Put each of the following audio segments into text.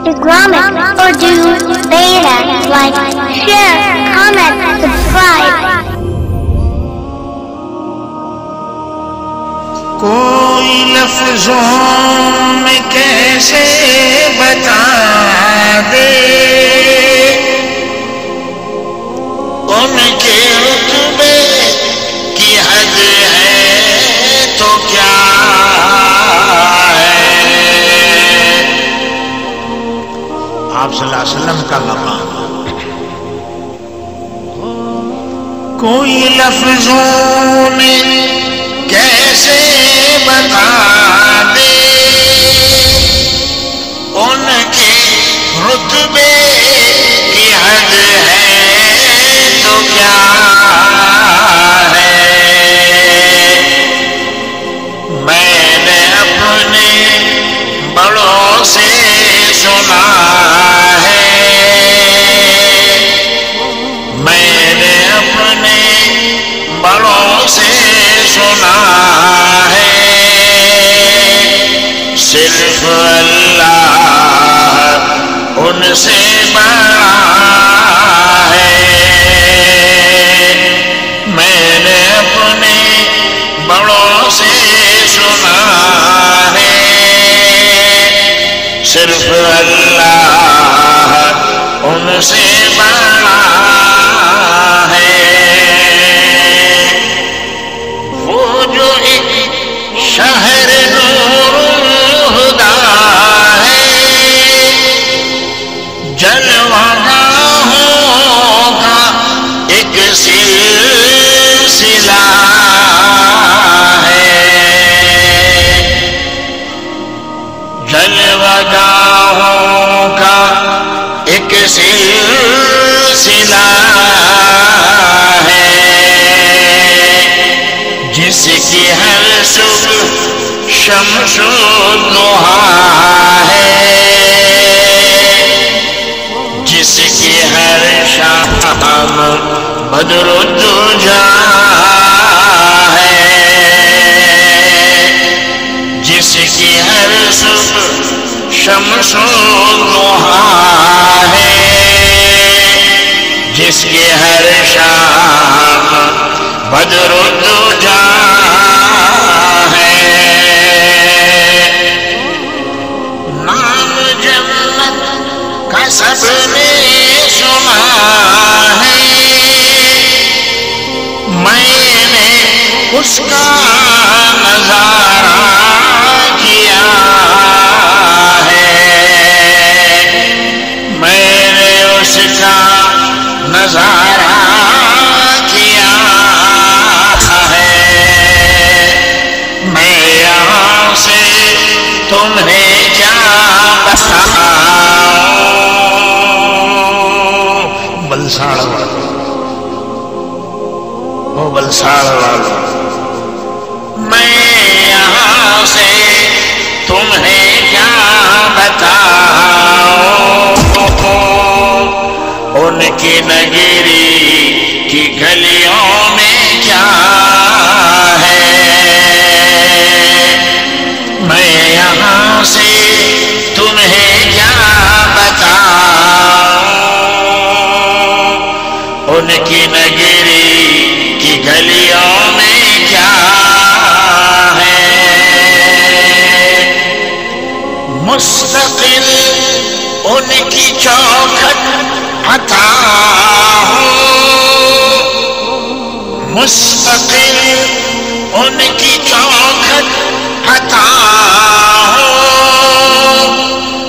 Islamic Urdu Beta. Like, share, comment, subscribe. کوئی لفظوں میں کیسے بتا دے ان کے رتبے کی حد ہے تو کیا ہے آپ صلی اللہ علیہ وسلم کا مقام کوئی لفظوں میں کیسے بتا دے ان کے رتبے کی حد ہے تو کیا ہے میں نے اپنے بڑوں سے سنا ہے میں نے اپنے بڑوں سے سنا ہے صرف اللہ ان سے بڑا ہے میں نے اپنے بڑوں سے سنا ہے صرف اللہ ان سے بڑا ہے شہر نور الہدی ہے جلوہ گاہوں کا ایک سلسلہ ہے جلوہ گاہوں کا ایک سلسلہ ہے جس کی ہر صبح شمس الضحیٰ ہے جس کی ہر شام بدر الدجیٰ ہے جس کی ہر صبح شمس الضحیٰ ہے جس کی ہر شام بدر الدجیٰ ہے نام جنت کا سب نے سنا ہے میں نے اس کا نظارہ کیا ہے میں نے اس کا نظارہ تمہیں کیا بتاؤں بلساڑ والوں وہ بلساڑ والوں میں یہاں سے تمہیں کیا بتاؤں ان کی نگری کی گلیوں میں کیا ہے میں یہاں سے تمہیں کیا بتاؤں ان کی نگری کی گلیوں میں کیا ہے مستقل ان کی چوکھٹ عطا ہو مستقل ان کی چوکھٹ عطا ہو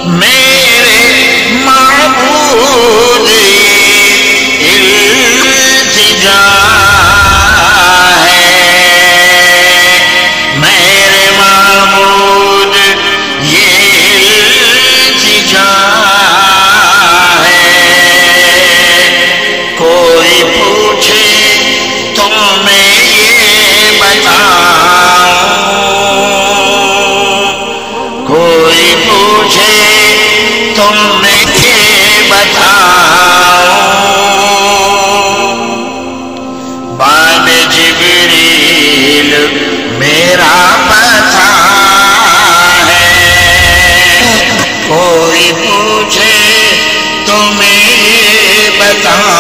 میرے معبود التجا ہے میرے معبود یہ التجا ہے کوئی پوچھے تو میں یہ بتاؤں پوچھے تو میں یہ بتاؤں